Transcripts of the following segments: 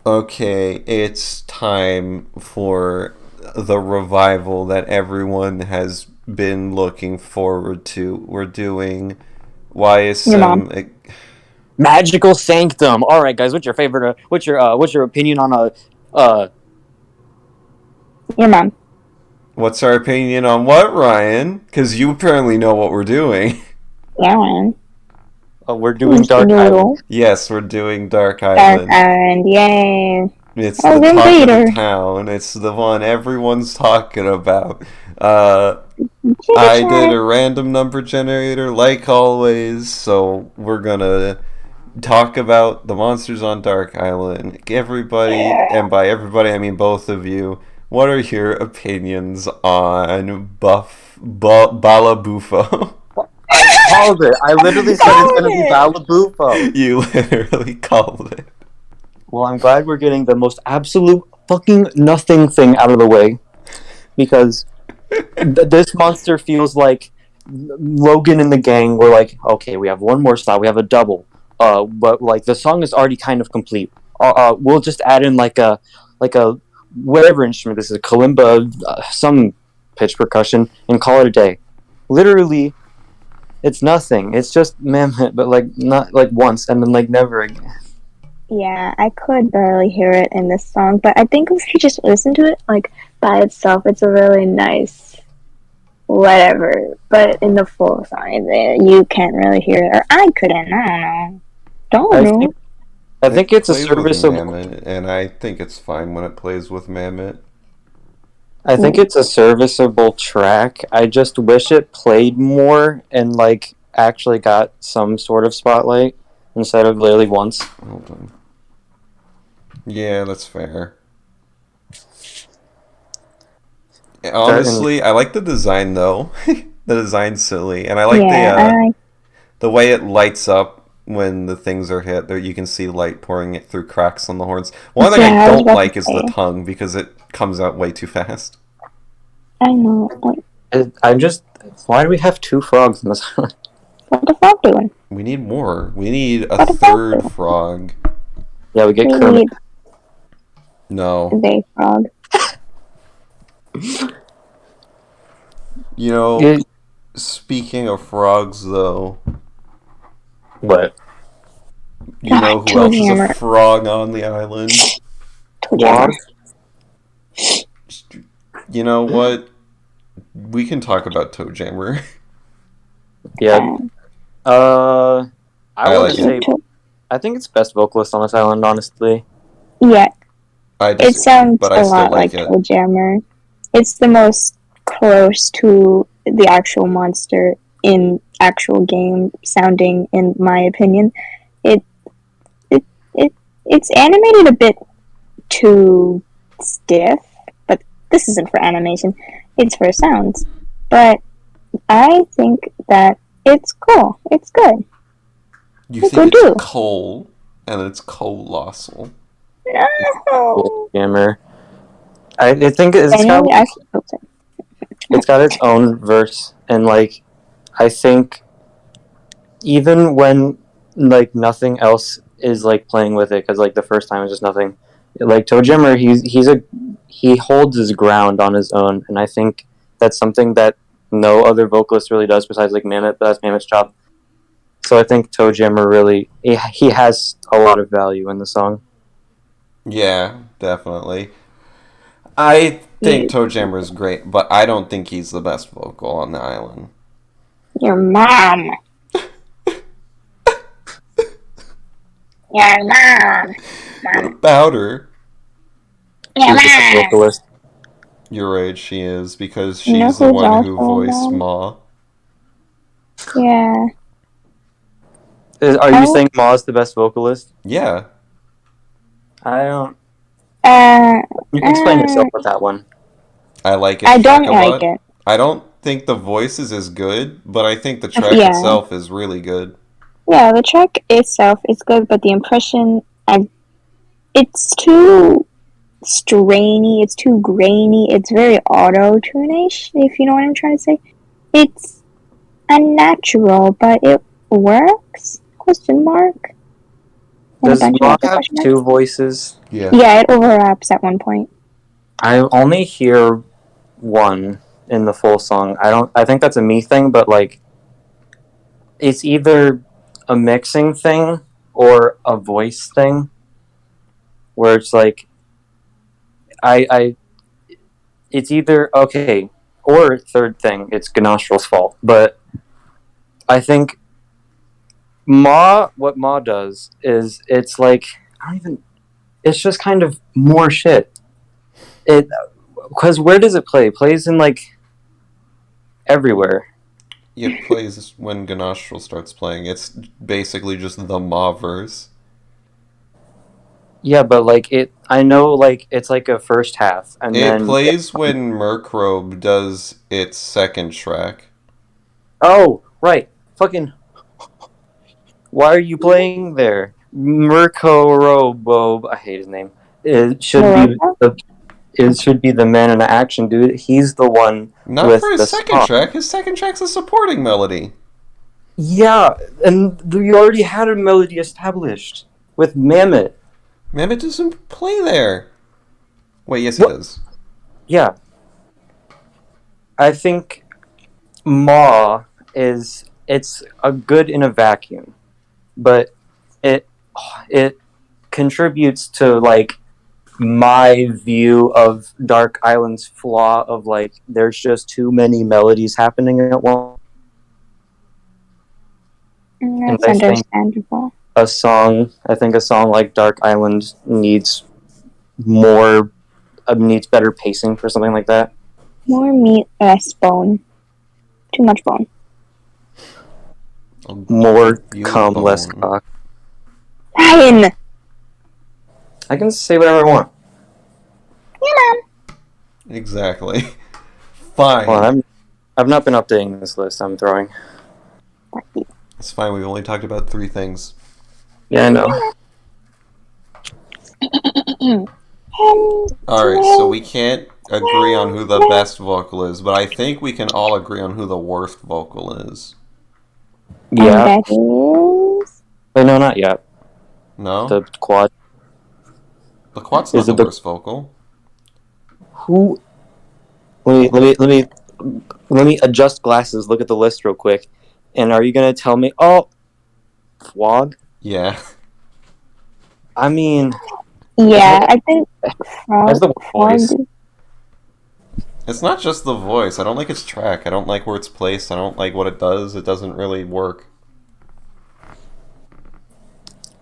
Okay, it's time for the revival that everyone has been looking forward to. We're doing Your mom. YSM. Magical Sanctum. All right, guys. What's your favorite? What's your opinion on a? Your mom. What's our opinion on what, Ryan? Because you apparently know what we're doing. Yeah, man. We're doing Mr. Dark Island. Noodle. Yes, we're doing Dark Dark Island. Island. Yay. It's Oh, the talk of the Invader. town. It's the one everyone's talking about. Uh, Chitter I did chatter. a random number generator, like always, so we're gonna talk about the monsters on Dark Island. Everybody, and by everybody I mean both of you, what are your opinions on Balabufo? I called it. I literally said it's gonna be Balabufo. You literally called it. Well, I'm glad we're getting the most absolute fucking nothing thing out of the way, because this monster feels like Logan and the gang were like, okay, we have one more slot, we have a double, but like the song is already kind of complete. We'll just add in like a whatever instrument this is, a kalimba, some pitch percussion, and call it a day. Literally, it's nothing. It's just Mammoth, but like not like once and then like never again. Yeah, I could barely hear it in this song, but I think if you just listen to it, like, by itself, it's a really nice whatever. But in the full song, you can't really hear it. Or I couldn't. I don't know. Don't I know. think I think It it's a plays with serviceable. Mammoth, and I think it's fine when it plays with Mammoth. I think it's a serviceable track. I just wish it played more and like actually got some sort of spotlight instead of literally once. Hold on. Yeah, that's fair. Honestly, I like the design though. The design's silly, and I like Yeah, the way it lights up when the things are hit. There, you can see light pouring it through cracks on the horns. One thing I yeah, I was don't about to like is the say. tongue because it comes out way too fast. I know. Like, I'm just. Why do we have two frogs in this? what the fuck doing? We need more. We need a What the fuck third doing? frog. Yeah, we get We Kermit. need No. the frog. You know, It- speaking of frogs though, what? you know who Toe else is a Jammer. frog on the island? Toe Jammer. You know what? We can talk about Toe Jammer. Yeah. I I want like to it. say. I think it's best vocalist on this island, honestly. Yeah, I it disagree, sounds but a I still lot like like it. Toe Jammer. It's the most close to the actual monster in actual game sounding, in my opinion. It it it it's animated a bit too stiff, but this isn't for animation. It's for sounds. But I think that it's cool. It's good. You It's think good it's too. coal, and it's colossal. No. Jammer. I think it's got Genuinely, I hope so. it's got its own verse, and like I think even when like nothing else is like playing with it, because like the first time is just nothing. Like Toe Jammer, he holds his ground on his own, and I think that's something that no other vocalist really does besides like Mammoth. But that's Mammoth's job. So I think Toe Jammer really he has a lot of value in the song. Yeah, definitely. I think You, Toe Jammer is great, but I don't think he's the best vocal on the island. your mom. Your mom. What about her? Your She's the best mom. vocalist. You're right, she is, because You know she's the who's one also who a voiced mom? Ma. Yeah. Are you I, saying Ma's the best vocalist? Yeah, I don't. uh, You can explain uh, yourself with that one. I like his I track don't a like lot. it. I don't think the voice is as good, but I think the track Yeah. itself is really good. Yeah, the track itself is good, but the impression, it's too strainy, it's too grainy, it's very auto-tune-ish, if you know what I'm trying to say. It's unnatural, but it works? Question mark. Does bunch of Ma other have question marks. two voices? Yeah. Yeah, it overlaps at one point. I only hear one in the full song. I think that's a me thing, but like it's either a mixing thing or a voice thing where it's like I it's either okay or third thing, it's Ganoshtrol's fault. But I think what Ma does is it's like I don't even it's just kind of more shit. It because where does it play? It plays in like everywhere. It plays when Ganoshtrol starts playing. It's basically just the Maverse. Yeah, but like I know like it's like a first half, and It then plays when Murkobe does its second track. oh right, fucking why are you playing there? Murkobe, I hate his name. Morocco? It should be the man in action, dude. He's the one Not for with his the second song. track. His second track's a supporting melody. Yeah, and we already had a melody established with Mammoth. Mammoth doesn't play there. Wait, yes, he What? does. Yeah, I think Ma it's a good in a vacuum, but it it contributes to like my view of Dark Island's flaw of like there's just too many melodies happening at once. And That's understandable. I think a song like Dark Island needs needs better pacing for something like that. More meat, less bone. Too much bone. More You cum, less bone. cock. Ryan! I can say whatever I want. Exactly. Fine. Well, I've not been updating this list I'm throwing. It's fine. We've only talked about 3 things. Yeah, I know. Alright, so we can't agree on who the best vocal is, but I think we can all agree on who the worst vocal is. Yeah. And that is... Wait, no, not yet. No? The quad. The quad's Is not it the the- worst vocal. Who? Let me adjust glasses. Look at the list real quick. And are you gonna tell me? Oh, Flog. Yeah. I mean, Yeah, I think That's the voice. Frog... It's not just the voice. I don't like its track. I don't like where it's placed. I don't like what it does. It doesn't really work.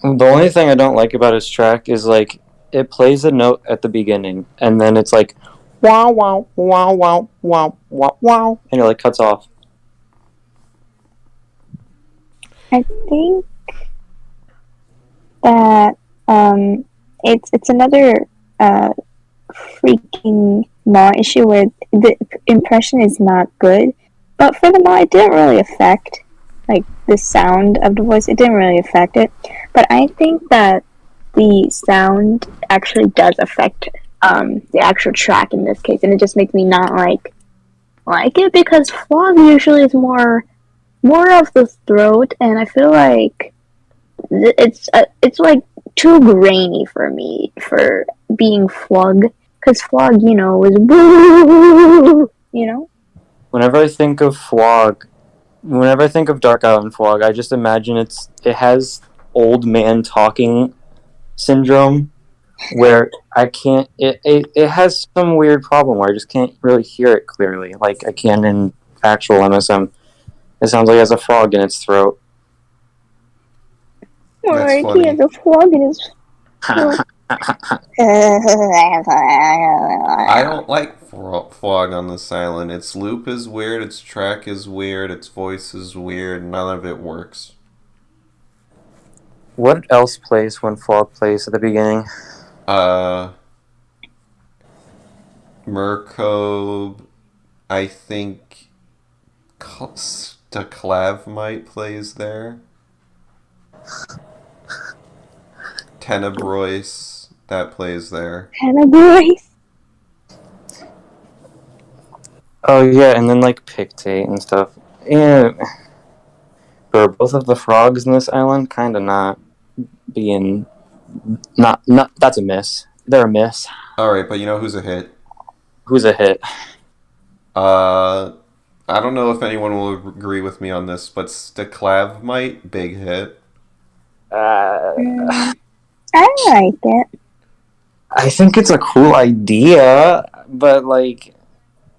the only thing I don't like about his track is like it plays a note at the beginning, and then it's like wow, wow, wow, wow, wow, wow, wow, and it like cuts off. I think that it's another freaking Maw issue where the impression is not good, but for the Maw it didn't really affect like the sound of the voice. It didn't really affect it, but I think that the sound actually does affect the actual track in this case, and it just makes me not like it because Flog usually is more of the throat, and I feel like it's like too grainy for me for being Flog, because Flog, you know, was woo, you know. Whenever I think of Dark Island Flog, I just imagine it has old man talking syndrome, where I can't. It has some weird problem where I just can't really hear it clearly, like I can in actual MSM. It sounds like it has a frog in its throat. That's He funny. has a frog in his throat. I don't like Flog on this island. Its loop is weird, its track is weird, its voice is weird, none of it works. What else plays when Flog plays at the beginning? Murkobe, I think Staklav might plays there. Tenebrus, that plays there. Tenebrus. Oh yeah, and then like Pictate and stuff. Yeah, for both of the frogs in this island, kind of not being not that's a miss. They're a miss. Alright, but you know who's a hit? Who's a hit? I don't know if anyone will agree with me on this, but Staklavmite, big hit. I like it. I think it's a cool idea, but like,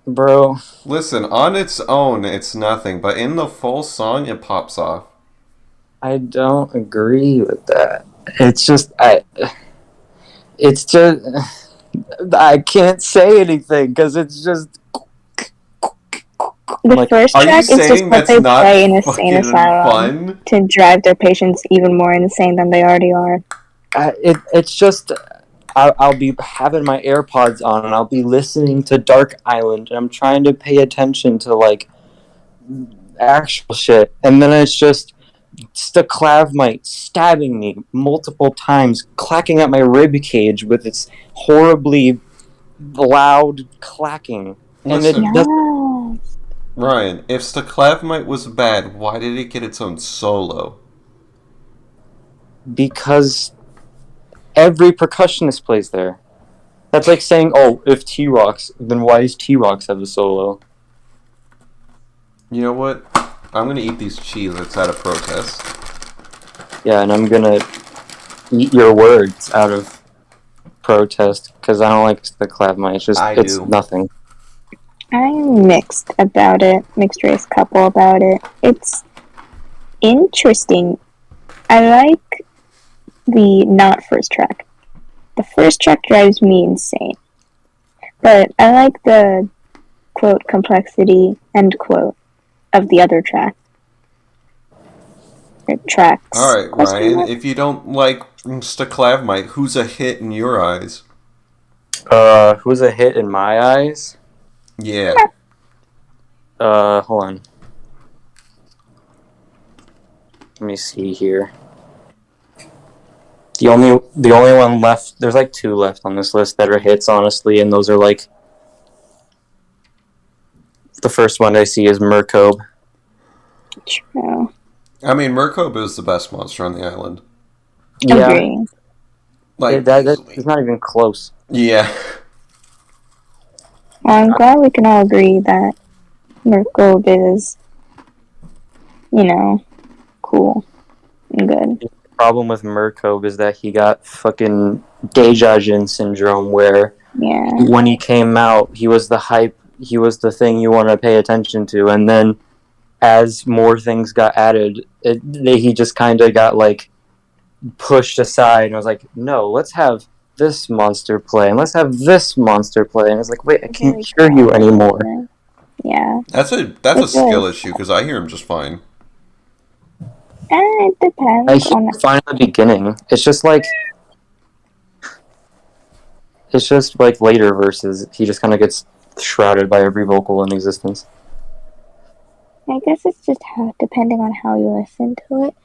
bro, Listen, on its own, it's nothing, but in the full song, it pops off. I don't agree with that. It's just I can't say anything because it's just. The Like, first Are you track is just saying what that's they not play in a insane fucking asylum fun? to drive their patients even more insane than they already are. It's just I'll be having my AirPods on and I'll be listening to Dark Island and I'm trying to pay attention to like actual shit, and then it's just Staklavmite stabbing me multiple times, clacking at my rib cage with its horribly loud clacking, and it Listen, Yeah. Ryan, if Staklavmite was bad, why did it get its own solo? because every percussionist plays there. That's like saying, oh, if T-Rocks, then why does T-Rocks have a solo? You know what? I'm gonna eat these Cheez-Its out of protest. Yeah, and I'm gonna eat your words out of protest because I don't like the Clavmite. It's do. nothing. I'm mixed about it, mixed race couple about it. It's interesting. I like the not first track. The first track drives me insane. But I like the quote complexity end quote of the other track. Or tracks. Alright, question Ryan, mark? if you don't like Staklavmite, who's a hit in your eyes? Who's a hit in my eyes? Yeah. Hold on. Let me see here. The only one left. There's like two left on this list that are hits, honestly, and those are like the first one I see is Murkobe. True. I mean, Murkobe is the best monster on the island. Yeah, Agree. Like, that easily. it's not even close. Yeah. Well, I'm glad we can all agree that Murkobe is, cool and good. The problem with Murkobe is that he got fucking Deja-Jin syndrome, where Yeah. when he came out, he was the hype, he was the thing you want to pay attention to, and then as more things got added, he just kind of got like pushed aside, and I was like, no, let's have this monster play, and let's have this monster play, and it's like, wait, I can't hear you anymore. Yeah. That's a skill issue, because I hear him just fine. It depends I hear on him fine at the beginning. It's just like later verses, he just kind of gets shrouded by every vocal in existence. I guess it's just how, depending on how you listen to it,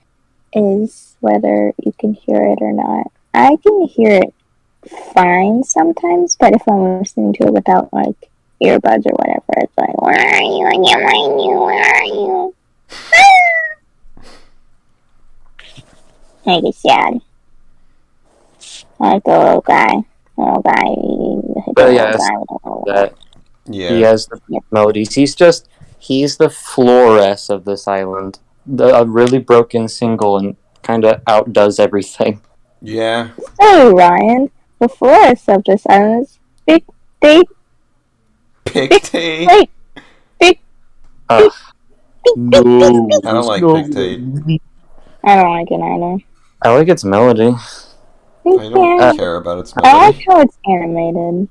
is whether you can hear it or not. I can hear it fine sometimes, but if I'm listening to it without like earbuds or whatever, it's like, where are you? I can't find you. Where are you? I get sad. I like the little guy. But yeah, that Yeah. he has the melodies. He's the Flores of this island. A really broken single and kind of outdoes everything. Yeah. So, Ryan, the florist of this island is Big Day. Pictate. Wait. No. I don't like Pictate. I don't like it either. I like its melody. I don't care about its I like melody. how it's animated.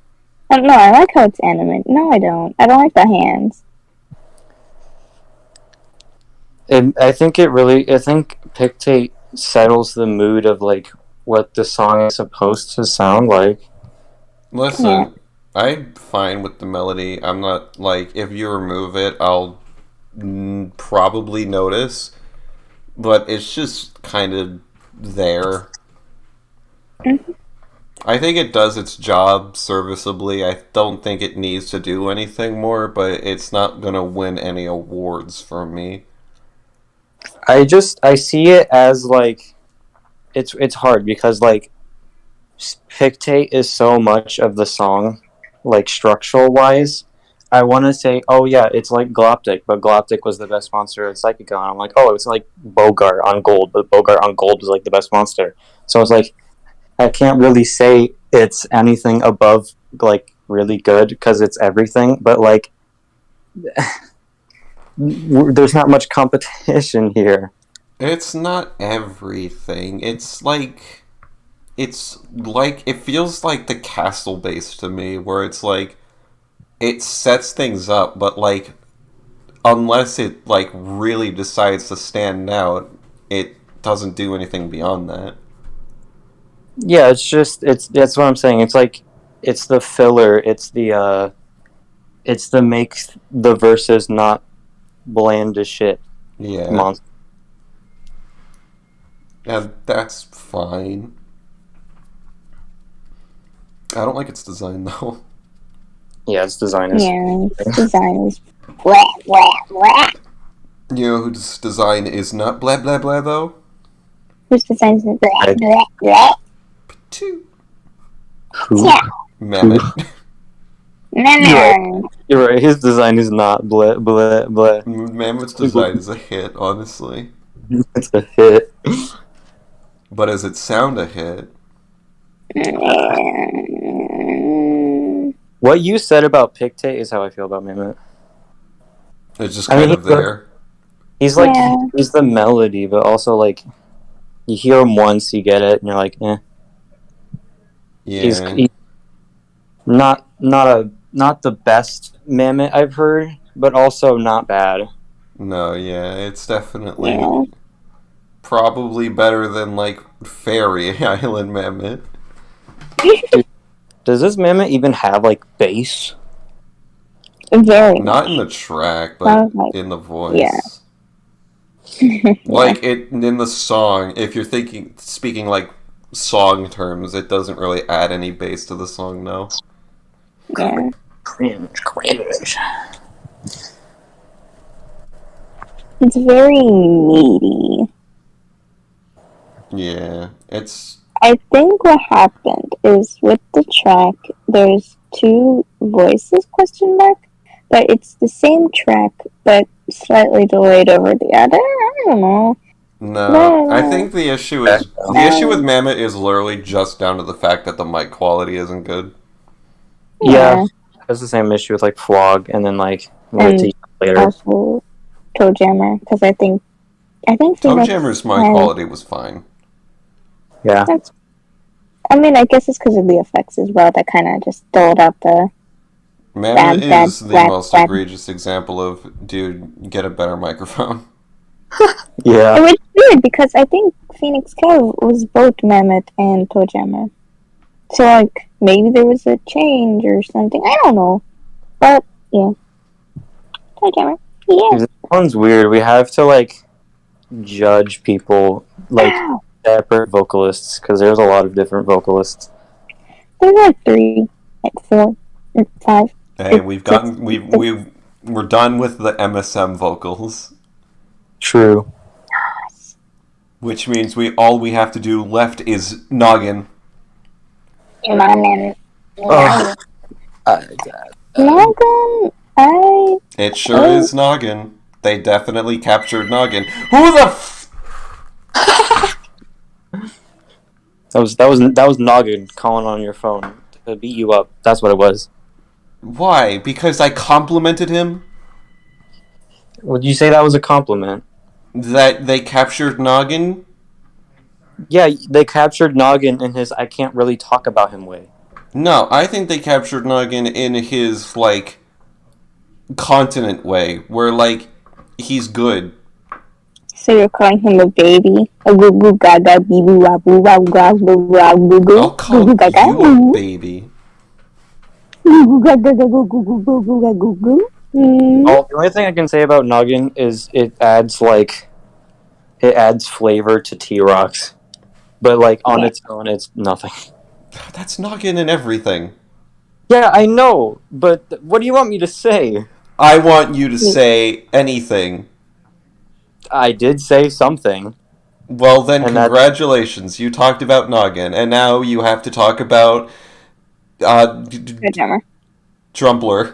No, I like how it's animated. No, I don't. I don't like the hands. I think Pictate settles the mood of like what the song is supposed to sound like. Listen, Yeah. I'm fine with the melody. I'm not, like, if you remove it, I'll probably notice. But it's just kind of there. Mm-hmm. I think it does its job serviceably. I don't think it needs to do anything more, but it's not going to win any awards for me. I see it as like it's hard because like Pictate is so much of the song, like structural wise. I want to say, oh yeah, it's like Gloptic, but Gloptic was the best monster in Psychicon. I'm like, oh, it's like Bogart on Gold, but Bogart on Gold was like the best monster. So it's like, I can't really say it's anything above like really good because it's everything, but like, there's not much competition here. It's not everything. It's like it feels like the castle base to me, where it's like it sets things up, but like unless it like really decides to stand out, it doesn't do anything beyond that. Yeah, it's just it's that's what I'm saying. It's like it's the filler. It's the make the verses not bland as shit Yeah, monster. and that's fine. I don't like its design though. Yeah, its design is. Yeah, its design is blah, blah, blah. You know whose design is not blah blah blah though? Whose design is blah, blah, blah. Two. Who? Yeah. Mammoth. No. You're right. His design is not blah blah blah. Mammoth's design is a hit, honestly. It's a hit. But does it sound a hit? What you said about Pictate is how I feel about Mammoth. It's just kind of there. He's like Yeah. he's the melody, but also like you hear him once, you get it, and you're like, eh. Yeah. He's not the best Mammoth I've heard, but also not bad. No, yeah, it's definitely Yeah. probably better than like Fairy Island Mammoth. Does this Mammoth even have like bass? Very Not in much. the track, but Sounds like- in the voice. Yeah. Like it in the song, if you're speaking like song terms, it doesn't really add any bass to the song, no. Yeah. Cringe. It's very meaty. Yeah, it's I think what happened is with the track, there's two voices, question mark, but it's the same track, but slightly delayed over the other. I don't know. no. I think the issue with Mammoth is literally just down to the fact that the mic quality isn't good. Yeah, that's the same issue with like Flog, and then like And later. also Toejammer, because I think Toejammer's mic quality was fine. Yeah. I mean, I guess it's because of the effects as well that kind of just doled out the. Mammoth Bad, is the bad, most bad. egregious example of, dude, get a better microphone. Yeah. Which is weird because I think Phoenix Kev was both Mammoth and Toejammer. So, like, maybe there was a change or something. I don't know. But, yeah. Toejammer. Yeah. This one's weird. We have to like judge people like Wow. separate vocalists because there's a lot of different vocalists. There's like 3, like 4, or 5. Hey, we're done with the MSM vocals, True. which means all we have to do left is Noggin. Noggin. Uh, Noggin. It sure is Noggin. They definitely captured Noggin. Who the that was Noggin calling on your phone to beat you up. That's what it was. Why? Because I complimented him? Would you say that was a compliment? That they captured Noggin? Yeah, they captured Noggin in his I can't really talk about him way. No, I think they captured Noggin in his, like, continent way, where, like, he's good. So you're calling him a baby? A goo goo gaga bee boo wa boo wa ga boo wa goo goo? I'll call Goo goo gaga you a boo. baby. Goo goo gaga goo goo goo goo goo goo goo goo. Oh, the only thing I can say about Noggin is it adds flavor to T-Rocks. But like on its own it's nothing. That's Noggin and everything. Yeah, I know, but what do you want me to say? I want you to say anything. I did say something. Well, then, And that- congratulations. You talked about Noggin, and now you have to talk about Toe jammer. Drumpler.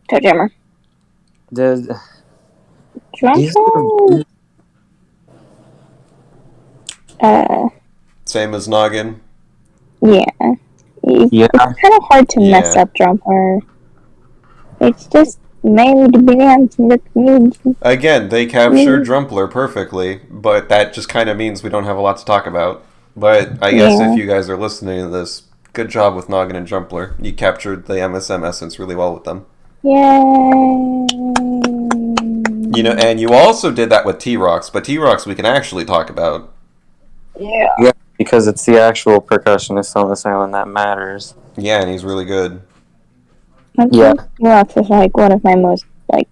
Toe jammer. The these Ganoshtrol. Same as Noggin. Yeah. Yeah. It's kind of hard to mess Yeah. up Drumper. It's just made to be dancing with me. Again, they captured Drumpler perfectly, but that just kind of means we don't have a lot to talk about. But I guess Yeah. if you guys are listening to this, good job with Noggin and Drumpler. You captured the MSM essence really well with them. Yay. You know, and you also did that with T-Rocks, but T-Rocks we can actually talk about. Yeah. Yeah, because it's the actual percussionist on this island that matters. Yeah, and he's really good. Yeah. Rocks is like one of my most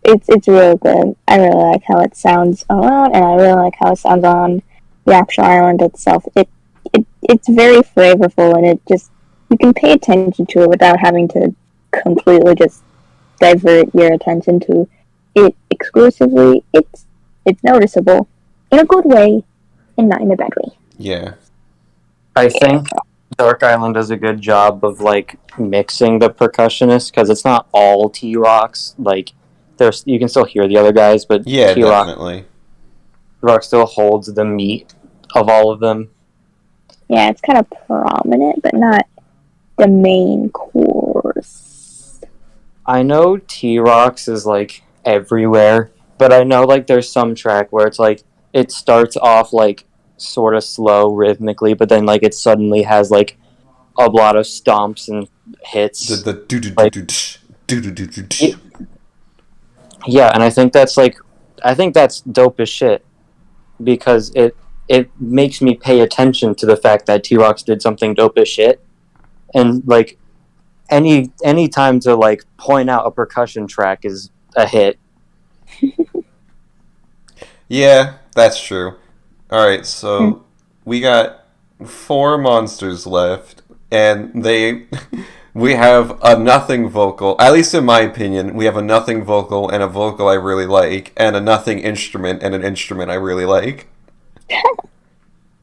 it's real good. I really like how it sounds alone, and I really like how it sounds on the actual island itself. It's very flavorful, and it just you can pay attention to it without having to completely just divert your attention to it exclusively. It's noticeable in a good way, and not in a bad way. Yeah. I think Dark Island does a good job of like mixing the percussionist because it's not all T-Rocks. Like, there's you can still hear the other guys, but Yeah, T-Rock definitely. still holds the meat of all of them. Yeah, it's kind of prominent, but not the main course. I know T-Rocks is like everywhere, but I know like there's some track where it's like it starts off like sort of slow rhythmically, but then like it suddenly has like a lot of stomps and hits. The do do Like- do do do do do do. Yeah, and I think that's dope as shit because it makes me pay attention to the fact that T-Rocks did something dope as shit, and like any time to like point out a percussion track is a hit. Yeah, that's true. Alright, so we got 4 monsters left, and we have a nothing vocal, at least in my opinion, we have a nothing vocal and a vocal I really like, and a nothing instrument and an instrument I really like.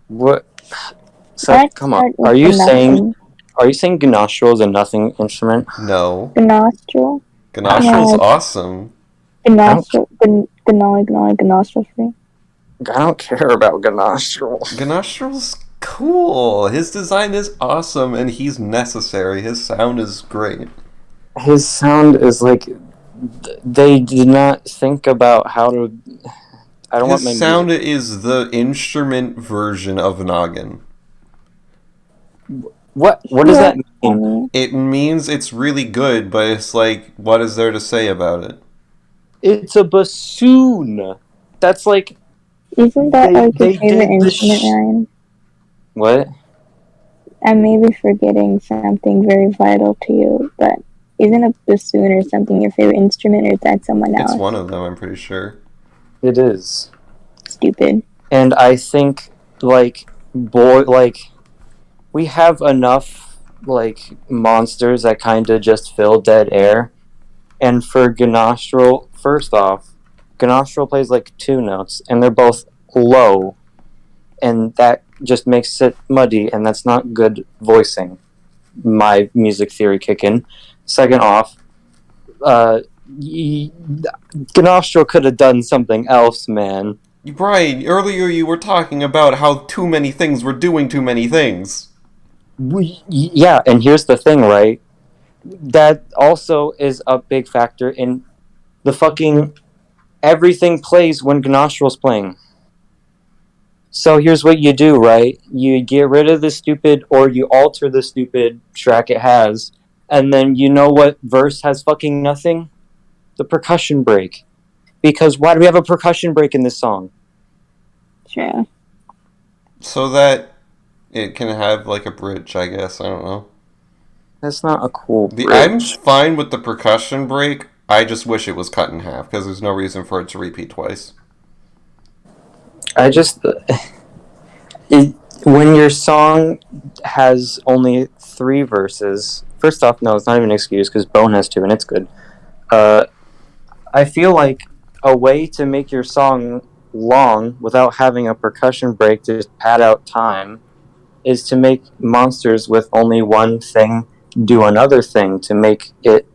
What? So Let's come on, start with are you the saying Ganoshtrol is a nothing instrument? No. Ganoshtrol? Ganostrol's No. awesome. Ganoshtrol? Ganoshtrol free? I don't care about Ganoshtrol. Ganostrol's cool. His design is awesome, and he's necessary. His sound is great. His sound is like they did not think about how to. I don't want my His sound is the instrument version of Noggin. What does that mean? It means it's really good, but it's like, what is there to say about it? It's a bassoon. That's like Isn't that They- like your they favorite did the instrument, Ryan? what? I may be forgetting something very vital to you, but isn't a bassoon or something your favorite instrument, or is that someone else? It's one of them, I'm pretty sure. It is. Stupid. And I think we have enough like monsters that kind of just fill dead air. And for Ganoshtrol, first off, Ganoshtrol plays like 2 notes, and they're both low, and that just makes it muddy, and that's not good voicing. My music theory kick in. Second off, Ganoshtrol could have done something else, man. Brian, earlier you were talking about how too many things were doing too many things. Yeah, and here's the thing, right? That also is a big factor in the fucking everything plays when Ganostrol's playing. So here's what you do, right? You get rid of the stupid, or you alter the stupid track it has, and then you know what verse has fucking nothing? The percussion break. Because why do we have a percussion break in this song? True. So that it can have like a bridge, I guess. I don't know. That's not a cool I'm bridge. fine with the percussion break. I just wish it was cut in half because there's no reason for it to repeat twice. I just... when your song has only 3 verses... First off, no, it's not even an excuse because Bone has 2 and it's good. I feel like a way to make your song long without having a percussion break to just pad out time is to make monsters with only one thing do another thing to make it,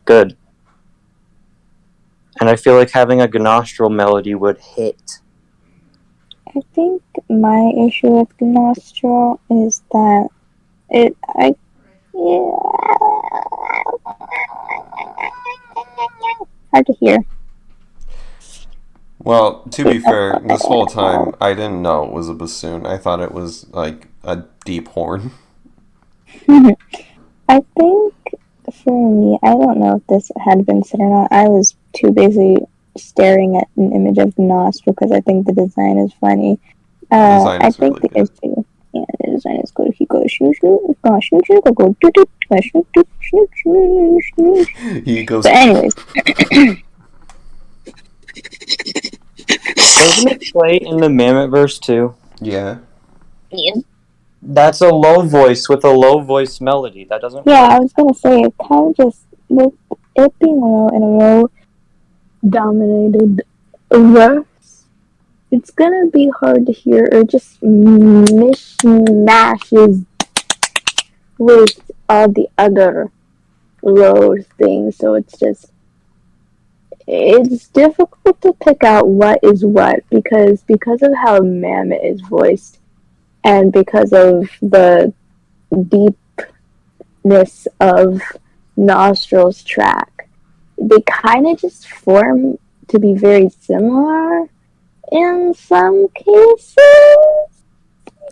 good. And I feel like having a Ganoshtrol melody would hit. I think my issue with Ganoshtrol is that hard to hear. Well, to be fair, this whole time I didn't know it was a bassoon. I thought it was like a deep horn. I think for me, I don't know if this had been said or not. I was too busy staring at an image of the nos because I think the design is funny. Design I is think really the issue, yeah, the design is good. He goes shoot shoot, go shoot shoot, go shoot shoot, go shoot shoot, shoot shoot, shoot. He goes. But anyways, Doesn't it play in the Mammoth verse too? Yeah. That's a low voice with a low voice melody. That doesn't yeah, work. I was gonna say it kind of just with it being low in a low dominated verse. It's gonna be hard to hear or just mishmashes with all the other low things. So it's difficult to pick out what is what because of how Mammoth is voiced and because of the deepness of Nostril's track. They kind of just form to be very similar in some cases.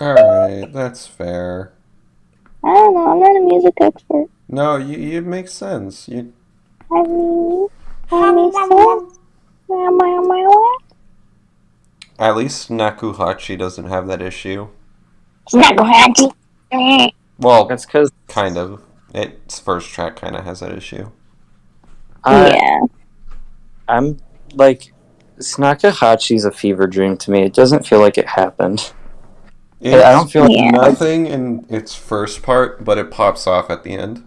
Alright, that's fair. I don't know, I'm not a music expert. No, it makes sense. I mean, At least Snakahachi doesn't have that issue. Snakahachi. Well, That's because kind of. Its first track kind of has that issue. Yeah. I'm like, Snakahachi's a fever dream to me. It doesn't feel like it happened. I don't feel like nothing in its first part, but it pops off at the end.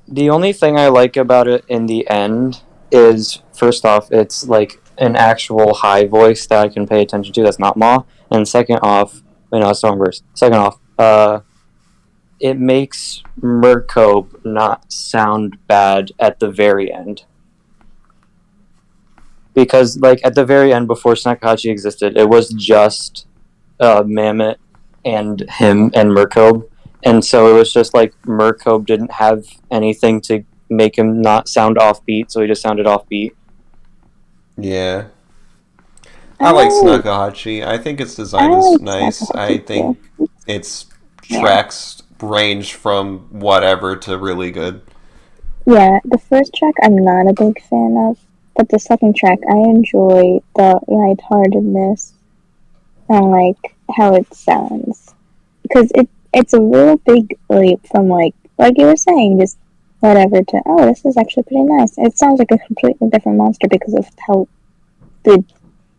The only thing I like about it in the end is, first off, it's like an actual high voice that I can pay attention to that's not Ma. And second off, it's the wrong verse. Second off, it makes Murkobe not sound bad at the very end. Because, like, at the very end, before Snakahachi existed, it was just Mammoth and him and Murkobe. And so it was just like Murkobe didn't have anything to make him not sound offbeat, so he just sounded offbeat. Yeah. I like Snakahachi. I think its design is nice. I think its tracks range from whatever to really good. Yeah, the first track I'm not a big fan of, but the second track I enjoy the lightheartedness and like how it sounds because it's a real big leap from like you were saying, just whatever to this is actually pretty nice. It sounds like a completely different monster because of how the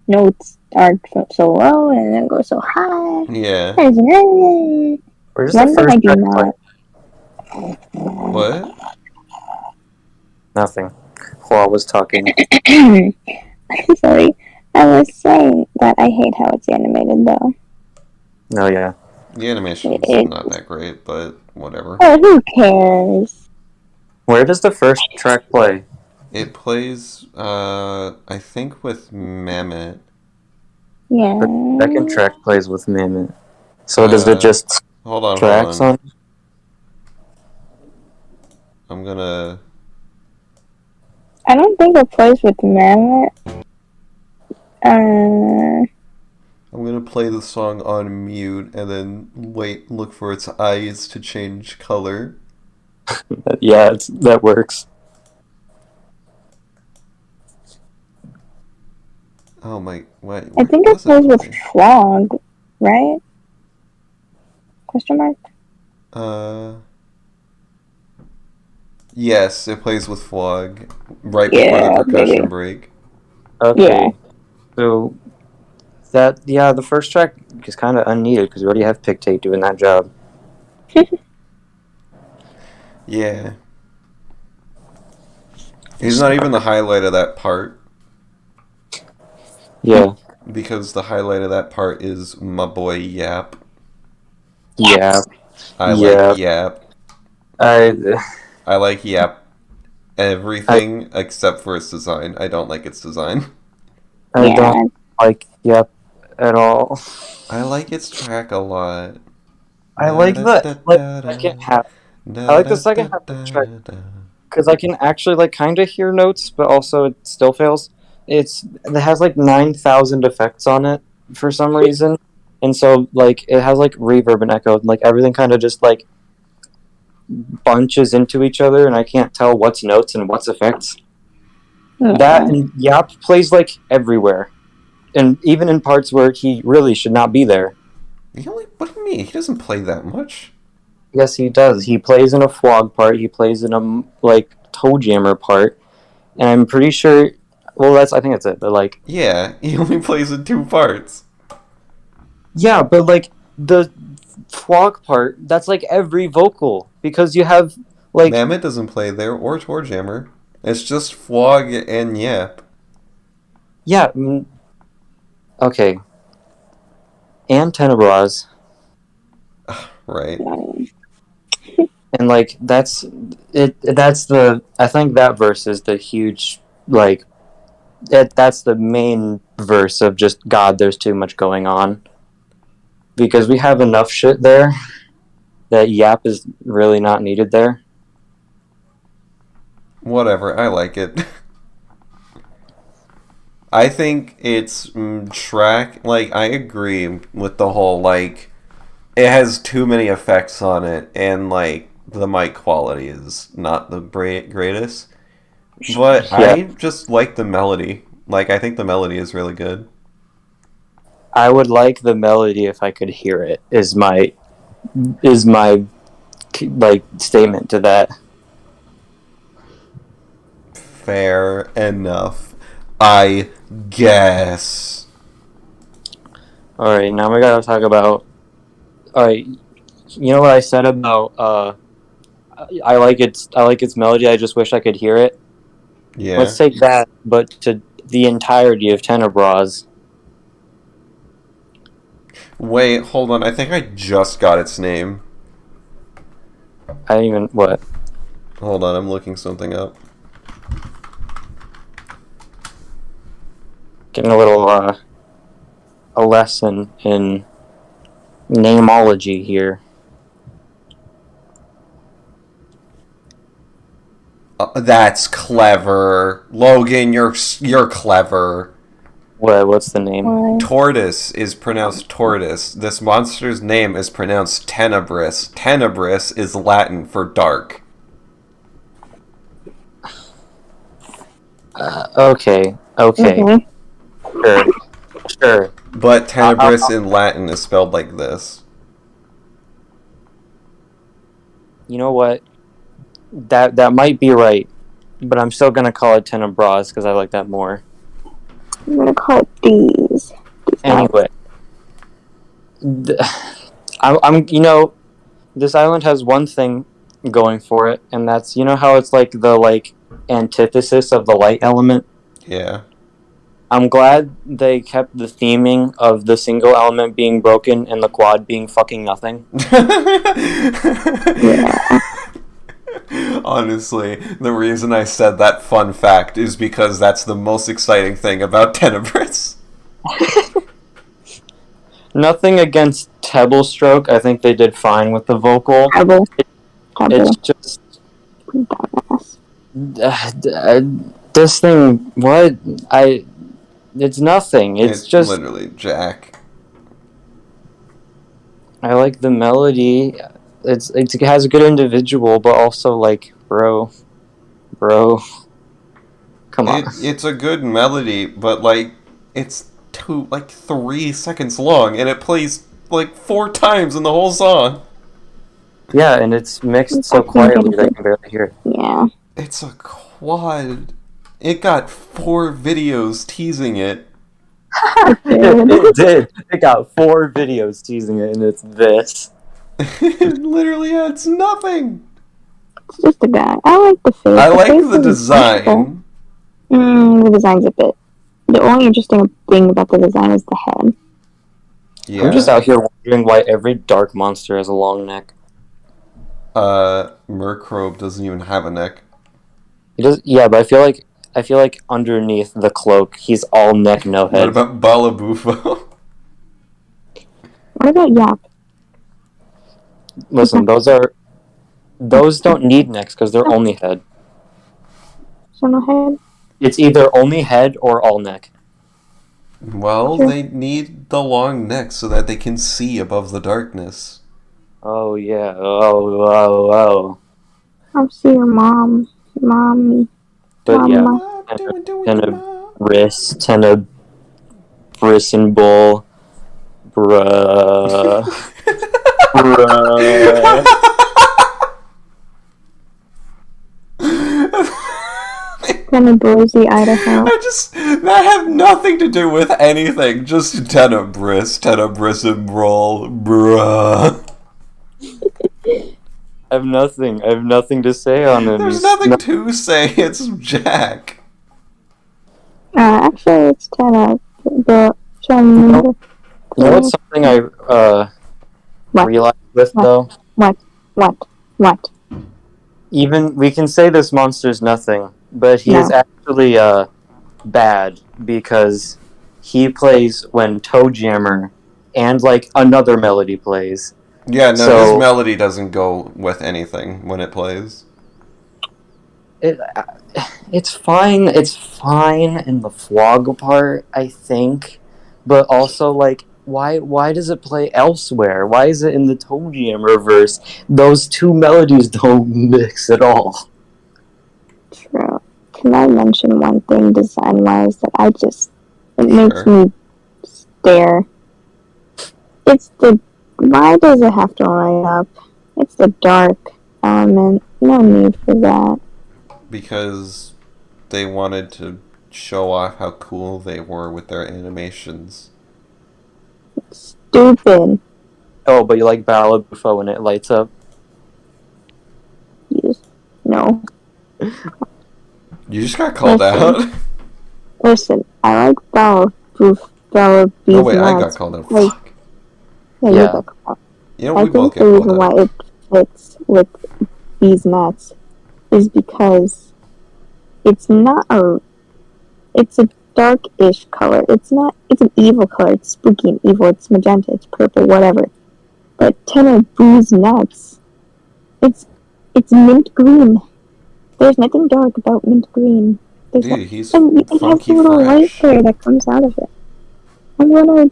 notes are so low and then go so high. Yeah. Where's the first track play? What? Nothing. While I was talking. Sorry. I was saying that I hate how it's animated though. Oh yeah. The animation's not that great, but whatever. Oh, who cares? Where does the first track play? It plays, I think with Mammoth. Yeah. The second track plays with Mammoth. So does it just hold on. I'm gonna... I don't think it plays with Mammoth. I'm gonna play the song on mute and then look for its eyes to change color. Yeah, that works. Oh my, wait. I think it plays with Flog, right? Question mark? Yes, it plays with Flog right before the percussion break. Okay. Yeah. So the first track is kind of unneeded because we already have Pictate doing that job. Yeah. He's not even the highlight of that part. Yeah. because the highlight of that part is my boy Yap. Yeah. I like Yeah. Yap. I I like Yap I everything except for its design. I don't like its design. I Yeah. don't like Yep at all. I like its track a lot. I Da like da the da like da second da half. I da like the da second da half of the track da da. because I can actually like kind of hear notes, but also it still fails. It has like 9,000 effects on it for some reason, and so like it has like reverb and echo, and like everything kind of just like bunches into each other, and I can't tell what's notes and what's effects. That Yeah. and Yap plays like everywhere, and even in parts where he really should not be there. What do you mean? He doesn't play that much. Yes, he does. He plays in a Flog part. He plays in a like Toe Jammer part, and I'm pretty sure. Well, I think that's it. But like, Yeah, he only plays in 2 parts. yeah, but like the Flog part, that's like every vocal because you have like Mammoth doesn't play there or Torjammer. It's just Flog and Yap. yeah, okay, and Tenebrus, Right. and like that's it. That's the I think that verse is the huge like that's the main verse of just God. There's too much going on because we have enough shit there that Yap is really not needed there. Whatever, I like it. I think it's track. Like, I agree with the whole, like, it has too many effects on it, and, like, the mic quality is not the greatest. But Yeah, I just like the melody. Like, I think the melody is really good. I would like the melody if I could hear it. Is my like statement to that. Fair enough, I guess. All right, now we gotta talk about. All right, you know what I said about I like its melody. I just wish I could hear it. Yeah. Let's take that, but to the entirety of Tenebrus. Wait, hold on. I think I just got its name. I didn't even what. Hold on, I'm looking something up. Getting a little a lesson in namology here. That's clever, Logan. You're clever. What's the name? Why? Tortoise is pronounced tortoise. This monster's name is pronounced Tenebrus. Tenebrus is Latin for dark. Okay. Mhm. Sure. But Tenebrus in Latin is spelled like this. You know what? That might be right, but I'm still gonna call it Tenebrus because I like that more. I'm gonna call it these. Anyway, I'm this island has one thing going for it, and that's how it's like the like antithesis of the light element. Yeah. I'm glad they kept the theming of the single element being broken and the quad being fucking nothing. Yeah. Honestly, the reason I said that fun fact is because that's the most exciting thing about Tenebrus. Nothing against Tebblestroke. I think they did fine with the vocal. Trouble. It's just Dumbass. this thing. What I? It's nothing. It's just literally Jack. I like the melody. It has a good individual, but also like bro, come on. It's a good melody, but like it's 3 seconds long, and it plays like 4 times in the whole song. Yeah, and it's mixed so quietly that you can barely hear it. Yeah. It's a quad. It got 4 videos teasing it. It did. It got 4 videos teasing it, and it's this. It literally adds nothing. It's just a guy. I like the face. I like face the is wonderful. design. The design's a bit. The only interesting thing about the design is the head. Yeah. I'm just out here wondering why every dark monster has a long neck. Murkobe doesn't even have a neck. He does, yeah, but I feel like underneath the cloak, he's all neck, no What head. about Balabufo? What about Yap? Listen, those don't need necks because they're only head. So no head? It's either only head or all neck. Well, Sure. they need the long neck so that they can see above the darkness. Oh yeah. Oh. I'll see your mom. Mommy. But yeah, Mama. Tenebrus, Tenebrus and Bull, bruh, bruh. Boise, Idaho. That have nothing to do with anything. Just Tenebrus and Brawl, bruh. I have nothing to say on him. There's nothing to say. It's Jack. Actually, it's Tana. The You know what's something I What? realized with though? What? Even we can say this monster's nothing, but he is actually bad because he plays when Toe Jammer and like another melody plays. Yeah, no, So- his melody doesn't go with anything when it plays. It's fine. It's fine in the Flog part, I think, but also like, why does it play elsewhere? Why is it in the Toe Jammer verse? Those two melodies don't mix at all. True. Can I mention one thing design-wise that it makes Sure. me stare? Why does it have to light up? It's the dark element. No need for that. Because they wanted to show off how cool they were with their animations. Stupid. Oh, but you like Balabufo when it lights up? Yes. No. You just got called Listen. out. Listen, I like Bella Beef Oh wait, I got nuts. called out. Like- Fuck. Yeah, Yeah. you got called. You know, I we both think get the called reason out. why it fits with these nuts is because it's a dark-ish color. It's an evil color. It's spooky and evil. It's magenta. It's purple. Whatever. But Tenebrus nuts, it's mint green. There's nothing dark about mint green. Dude, he's And it has a funky little light fresh. there that comes out of it. I'm gonna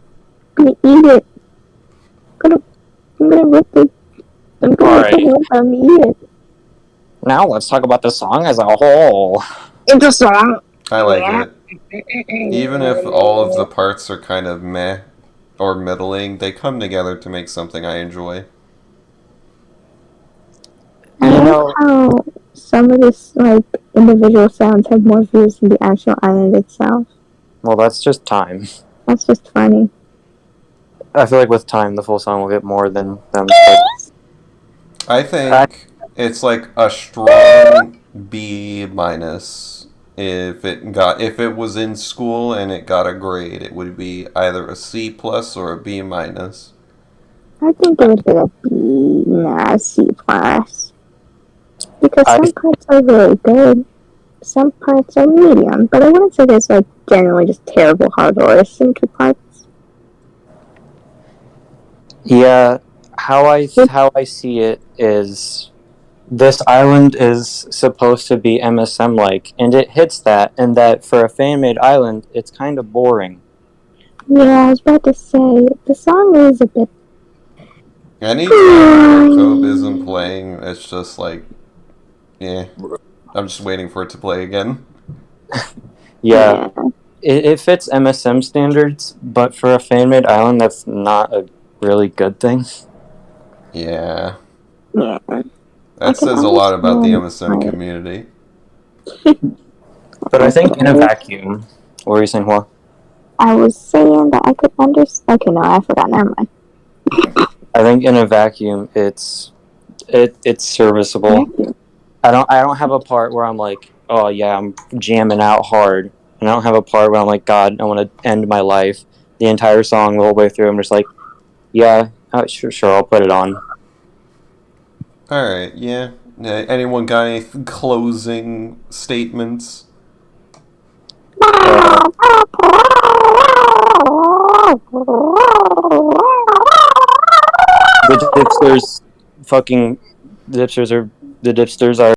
eat it. I'm gonna rip it. I'm gonna Alright. rip it and eat it. Now let's talk about the song as a whole. It's a song. I like it. Even if all of the parts are kind of meh or middling, they come together to make something I enjoy. I You like know- how some of this individual sounds have more views than the actual island itself. Well, that's just time. That's just funny. I feel like with time, the full song will get more than them. I think it's like a strong B minus. If it was in school and it got a grade, it would be either a C plus or a B minus. I think it would be a B, nah, C plus. Because some parts are really good. Some parts are medium. But I wouldn't say there's generally just terrible hardware in two parts. Yeah, how I see it is this island is supposed to be MSM like, and it hits that, and that for a fan made island, it's kind of boring. Yeah, I was about to say, the song is a bit... Anytime Murkobe isn't playing, it's just like, yeah. I'm just waiting for it to play again. Yeah, it fits MSM standards, but for a fan made island, that's not a really good thing. Yeah. Yeah. That says a lot about the MSM community. But I think in a vacuum, what were you saying, Hua? I was saying that I could understand... Okay, no, I forgot. Never mind. I think in a vacuum, it's serviceable. I don't have a part where I'm like, oh yeah, I'm jamming out hard. and I don't have a part where I'm like, God, I want to end my life. The entire song, the whole way through, I'm just like, yeah, sure, I'll put it on. Alright, yeah. Anyone got any closing statements? Uh, the dipsters, fucking, the dipsters are